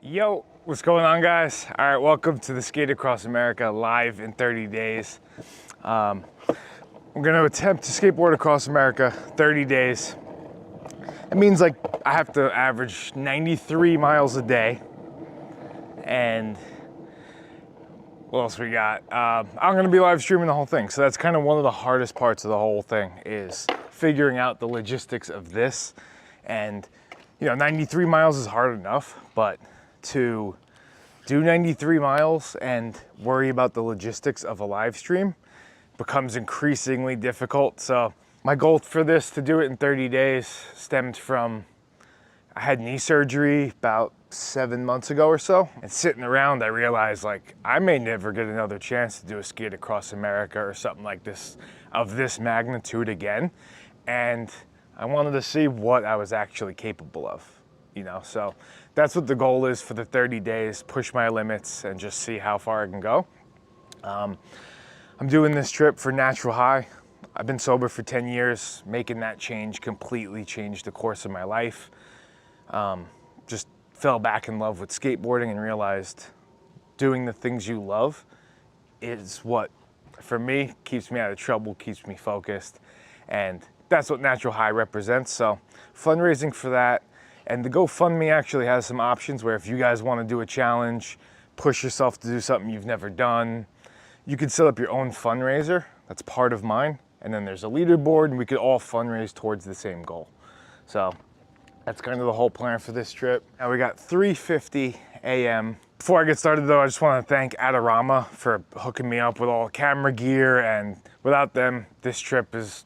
Yo, what's going on, guys? All right, welcome to the Skate Across America live in 30 days. I'm gonna attempt to skateboard across America 30 days. It means like I have to average 93 miles a day. And what else we got? I'm gonna be live streaming the whole thing. So that's kind of one of the hardest parts of the whole thing is figuring out the logistics of this. And 93 miles is hard enough, but to do 93 miles and worry about the logistics of a live stream becomes increasingly difficult. So my goal for this to do it in 30 days stemmed from, I had knee surgery about 7 months ago or so. And sitting around, I realized like I may never get another chance to do a Skate Across America or something like this of this magnitude again. And I wanted to see what I was actually capable of, so that's what the goal is for the 30 days, push my limits and just see how far I can go. I'm doing this trip for natural high. I've been sober for 10 years. Making that change completely changed the course of my life. Just fell back in love with skateboarding and realized doing the things you love is what, for me, keeps me out of trouble, keeps me focused. And that's what natural high represents. So fundraising for that. And the GoFundMe actually has some options where if you guys want to do a challenge, push yourself to do something you've never done, you can set up your own fundraiser. That's part of mine. And then there's a leaderboard and we could all fundraise towards the same goal. So that's kind of the whole plan for this trip. Now we got 3:50 a.m. Before I get started though, I just want to thank Adorama for hooking me up with all the camera gear, and without them, this trip is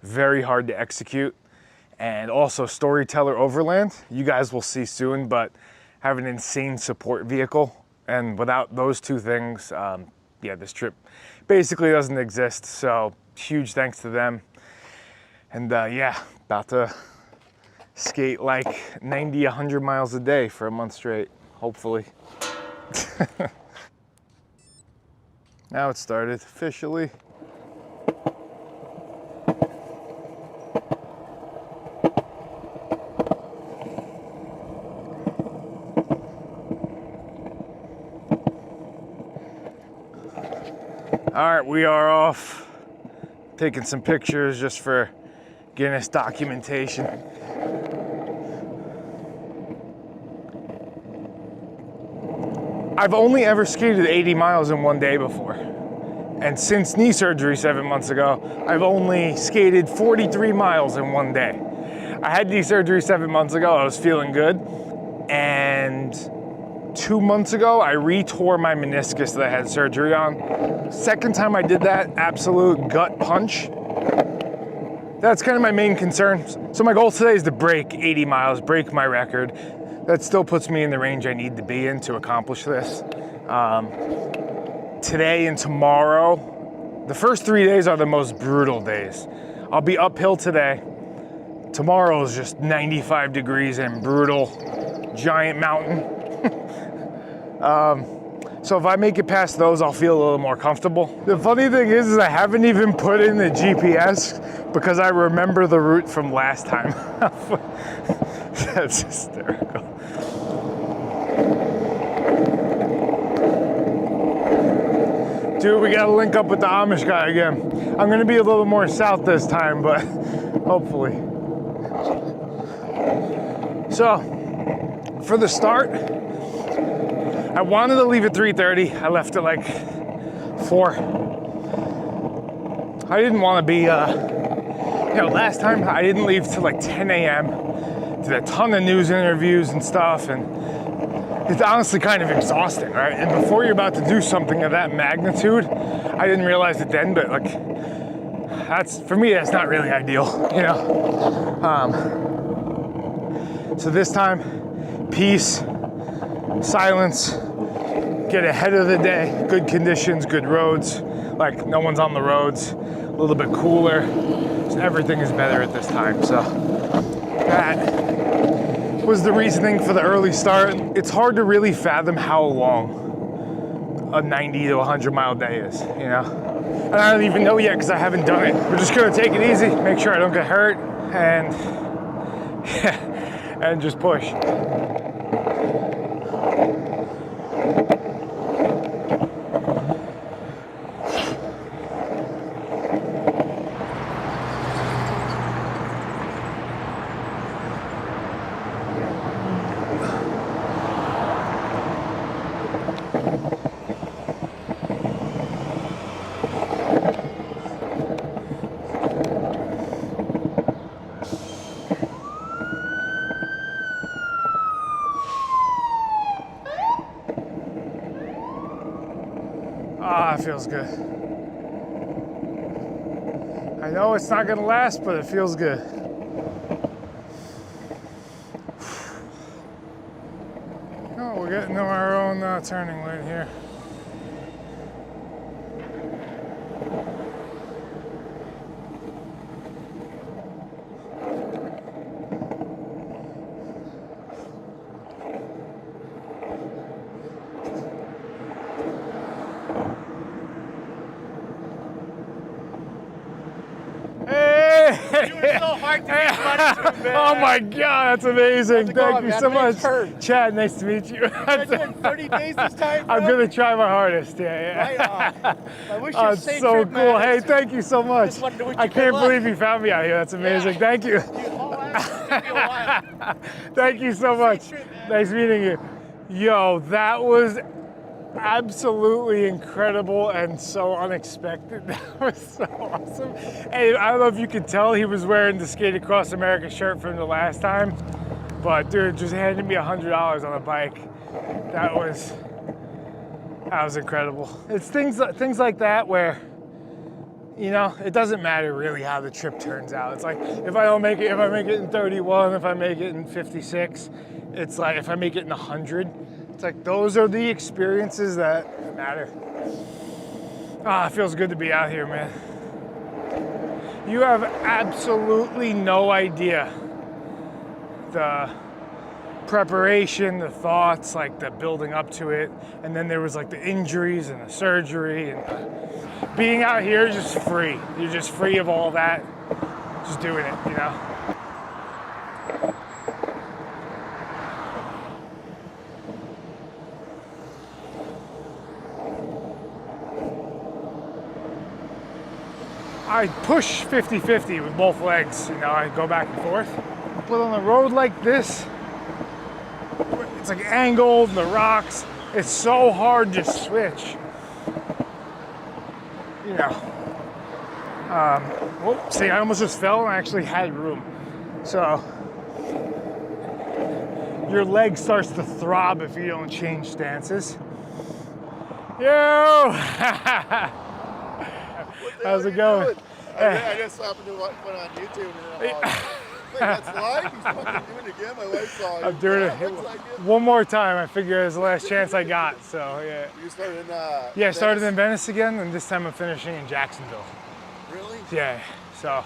very hard to execute. And also Storyteller Overland, you guys will see soon, but have an insane support vehicle. And without those two things, this trip basically doesn't exist. So huge thanks to them. And about to skate like 90, 100 miles a day for a month straight, hopefully. Now it started officially. All right, we are off, taking some pictures just for Guinness documentation. I've only ever skated 80 miles in one day before. And since knee surgery 7 months ago, I've only skated 43 miles in one day. I had knee surgery 7 months ago, I was feeling good. And 2 months ago, I re-tore my meniscus that I had surgery on. Second time I did that, absolute gut punch. That's kind of my main concern. So my goal today is to break 80 miles, break my record. That still puts me in the range I need to be in to accomplish this. Today and tomorrow, the first 3 days are the most brutal days. I'll be uphill today. Tomorrow is just 95 degrees and brutal, giant mountain. So if I make it past those, I'll feel a little more comfortable. The funny thing is I haven't even put in the GPS because I remember the route from last time. That's hysterical. Dude, we gotta link up with the Amish guy again. I'm gonna be a little more south this time, but hopefully. So, for the start, I wanted to leave at 3:30. I left at like 4. I didn't want to be, last time I didn't leave till like 10 a.m. Did a ton of news interviews and stuff, and it's honestly kind of exhausting, right? And before you're about to do something of that magnitude, I didn't realize it then, but like, for me, that's not really ideal, So this time, peace, silence, get ahead of the day, good conditions, good roads, like no one's on the roads, a little bit cooler, so everything is better at this time. So that was the reasoning for the early start. It's hard to really fathom how long a 90 to 100 mile day is, And I don't even know yet because I haven't done it. We're just gonna take it easy, make sure I don't get hurt, and just push. Ah, it feels good. I know it's not gonna last, but it feels good. Oh, we're getting to our own turning lane here. You were so hard to meet, buddy, man. Oh my God, that's amazing. Thank you so much. Kurt. Chad, nice to meet you. You're doing 30 days this time, bro? I'm gonna try my hardest, yeah. Right on. I wish you Oh, a it's safe so trip, cool. man. Hey, thank you so much. Just wanted to wish I you good can't luck. believe you found me out here. That's amazing. Yeah. Thank you. Dude, all that took me a while. Thank you so much. trip, man. Nice meeting you. Yo, that was absolutely incredible and so unexpected. That was so awesome. Hey, I don't know if you could tell he was wearing the Skate Across America shirt from the last time, but dude just handed me $100 on a bike. That was incredible. It's things like that where, you know, it doesn't matter really how the trip turns out. It's like if I make it in 31, if I make it in 56, it's like if I make it in 100, it's like those are the experiences that matter. Ah, it feels good to be out here, man. You have absolutely no idea the preparation, the thoughts, like the building up to it, and then there was like the injuries and the surgery, and being out here is just free. You're just free of all that, just doing it, you know? I push 50-50 with both legs, you know, I go back and forth. But on a road like this, it's like angled and the rocks, it's so hard to switch. You know. Whoops, see, I almost just fell and I actually had room. So, your leg starts to throb if you don't change stances. Yo! How's it going? I just happened to put it on YouTube and then wait, that's live? He's fucking doing it again? My wife saw it. I'm doing it one more time. I figure it's the last chance I got, so yeah. You started in Yeah, I started in Venice again, and this time I'm finishing in Jacksonville. Really? Yeah, so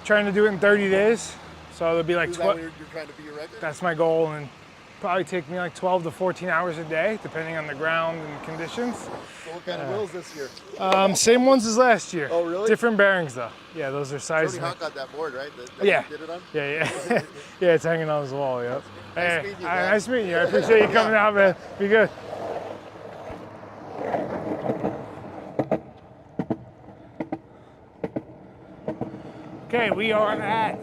trying to do it in 30 days. So it'll be like Is that what you're trying to be your record? That's my goal, and probably take me like 12 to 14 hours a day, depending on the ground and conditions. So what kind of wheels this year? Same ones as last year. Oh, really? Different bearings though. Yeah, those are size. Tony Hawk got that board, right? That Yeah. you did it on? Yeah. Yeah, it's hanging on his wall, yep. Nice meeting you, man. Nice meeting you. I appreciate you coming out, man. Be good. Okay, we are at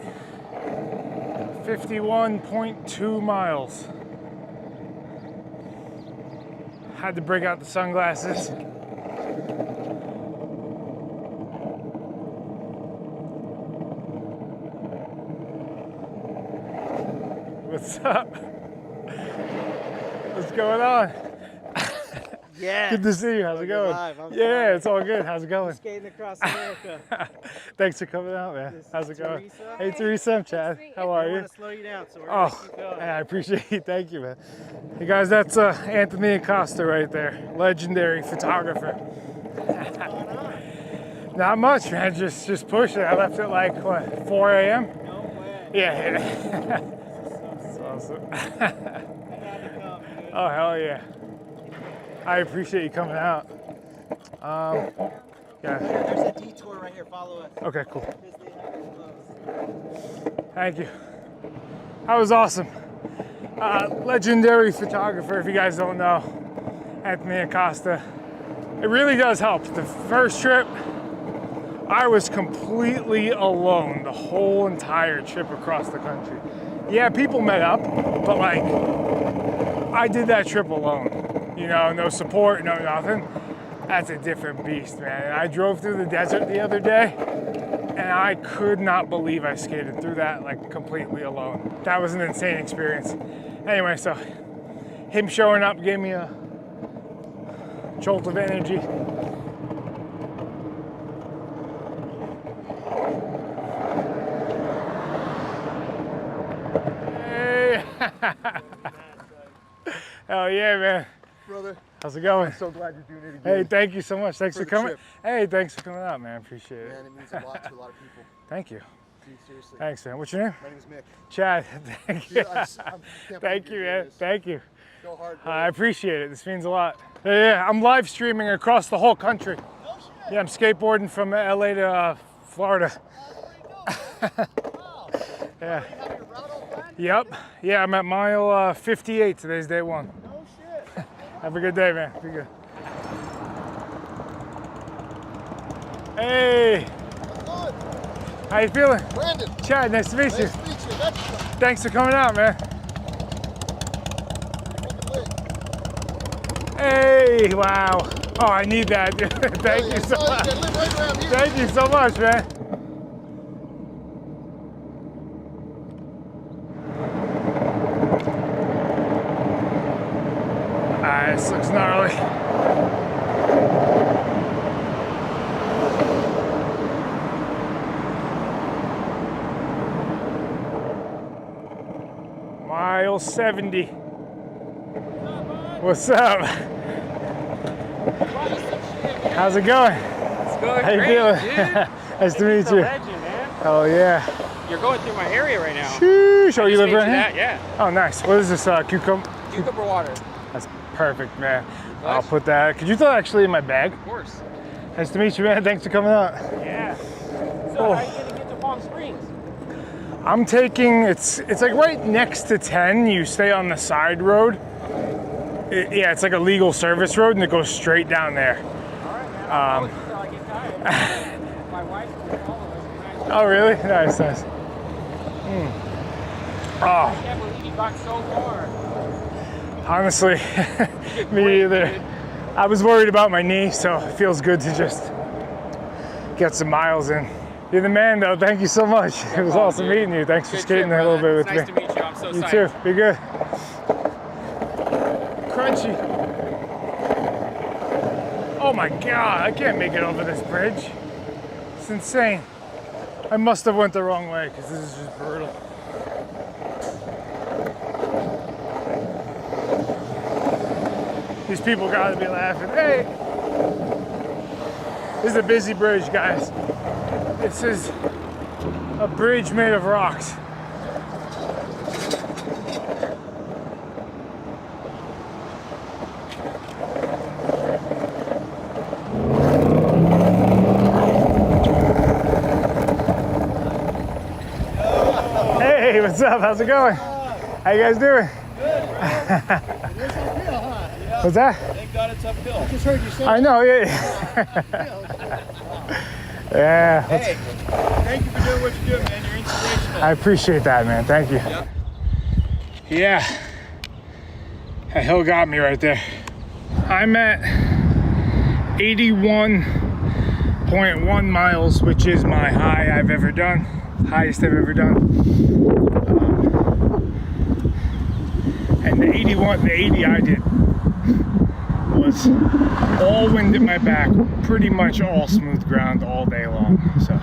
51.2 miles. Had to break out the sunglasses. What's up? What's going on? Yeah. Good to see you. How's it going? Yeah, it's all good. How's it going? Skating across America. Thanks for coming out, man. How's it going? Teresa. Hey, Teresa, I'm Chad. How are I you? want to slow you down, so we're going to keep going. I appreciate it. Thank you, man. Hey, guys, that's Anthony Acosta right there. Legendary photographer. Not much, man. Just pushing. I left at like, what, 4 a.m.? No way. Yeah. That's Awesome. I had to come, dude. Oh, hell yeah. I appreciate you coming out. Yeah. There's a detour right here. Follow us. Okay, cool. Because they have it closed. Thank you. That was awesome. Legendary photographer, if you guys don't know, Anthony Acosta. It really does help. The first trip, I was completely alone the whole entire trip across the country. Yeah, people met up, but like, I did that trip alone. You know, no support, no nothing. That's a different beast, man. And I drove through the desert the other day, and I could not believe I skated through that like completely alone. That was an insane experience. Anyway, so him showing up gave me a jolt of energy. Hey! Hell yeah, man. Brother, How's it going? I'm so glad you're doing it again. Hey, thank you so much. Thanks for the coming. trip. Hey, thanks for coming out, man. Appreciate it. Man, it means a lot to a lot of people. Thank you. Dude, seriously. Thanks, man. What's your name? My name is Mick. Chad. Thank you. Dude, I can't Thank believe you, you're man. doing this. Thank you. Go hard, I brother. appreciate it. This means a lot. Yeah, I'm live streaming across the whole country. No shit. Yeah, I'm skateboarding from LA to Florida. That's pretty dope, man. Wow. Yeah. You have your route all planned? Yep. Yeah, I'm at mile 58. Today's day one. No shit. Have a good day, man. Be good. Hey, Good. how you feeling? Brandon. Chad, nice to meet you. Nice to meet you. That's Thanks for coming out, man. Hey, wow. Oh, I need that. Thank you so much. You live right around here. Thank you so much, man. This looks gnarly. Mile 70. What's up? How's it going? It's going How you great, feeling? dude. Nice to meet You're you. a legend, man. Oh yeah. You're going through my area right now. Sheesh. Oh, you Just live made right here? that, yeah. Oh, nice. What is this? Cucumber? Cucumber water. That's perfect, man. Nice. I'll put that. Could you throw that actually in my bag? Of course. Nice to meet you, man. Thanks for coming out. Yeah. So Oh. how are you gonna get to Palm Springs? I'm taking. It's like right next to 10. You stay on the side road. Yeah, it's like a legal service road, and it goes straight down there. All right, man. I'll go until I get tired. My wife will follow us. Oh, really? Nice, nice. I can't believe you got so far. Honestly, me Great, either. dude. I was worried about my knee, so it feels good to just get some miles in. You're the man, though. Thank you so much. It was problem, awesome dude. meeting you. Thanks for Good skating trip, a little bit brother. with It's me. nice to meet you. I'm so You psyched. too. Be good. Crunchy. Oh my God, I can't make it over this bridge. It's insane. I must have went the wrong way because this is just brutal. These people gotta be laughing. Hey! This is a busy bridge, guys. This is a bridge made of rocks. Hey, what's up? How's it going? How you guys doing? What's that? Thank God it's uphill. I just heard you say I know, yeah. Yeah. Hey, thank you for doing what you're doing, man. You're inspirational. I appreciate that, man. Thank you. Yep. Yeah. That hill got me right there. I'm at 81.1 miles, which is my high I've ever done. Highest I've ever done. And the 80 I did was all wind at my back, pretty much all smooth ground all day long. So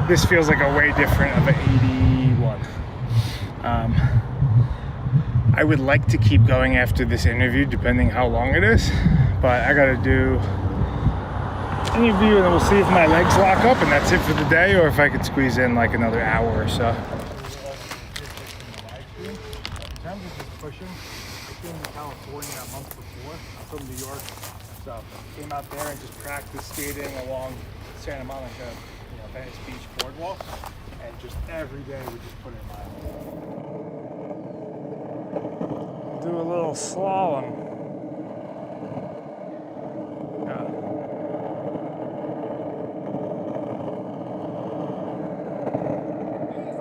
this feels like a way different of an 81. I would like to keep going after this interview, depending how long it is, but I gotta do interview and then we'll see if my legs lock up and that's it for the day, or if I could squeeze in like another hour or so. Pushing. I came to California a month before. I'm from New York, so came out there and just practiced skating along Santa Monica, Venice Beach boardwalk, and just every day we just put in miles. Do a little slalom.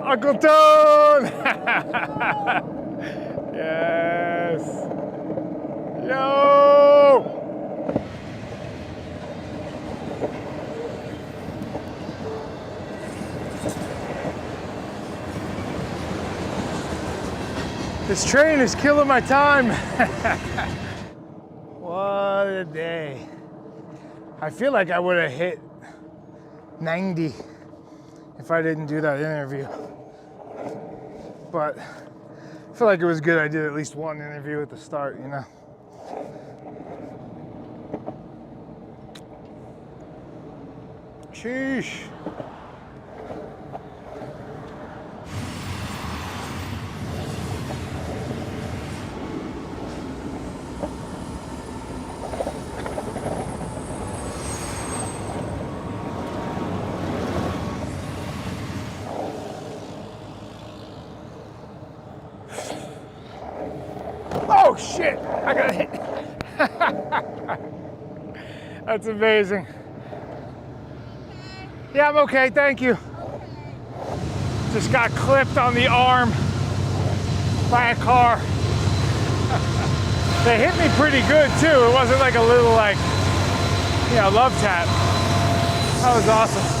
Uncle Tone! Yes. Yo! This train is killing my time. What a day. I feel like I would have hit 90 if I didn't do that interview. But I feel like it was good I did at least one interview at the start, you know? Sheesh. Oh shit, I got hit. That's amazing. Yeah, I'm okay, thank you. Just got clipped on the arm by a car. They hit me pretty good too. It wasn't like a little love tap. That was awesome.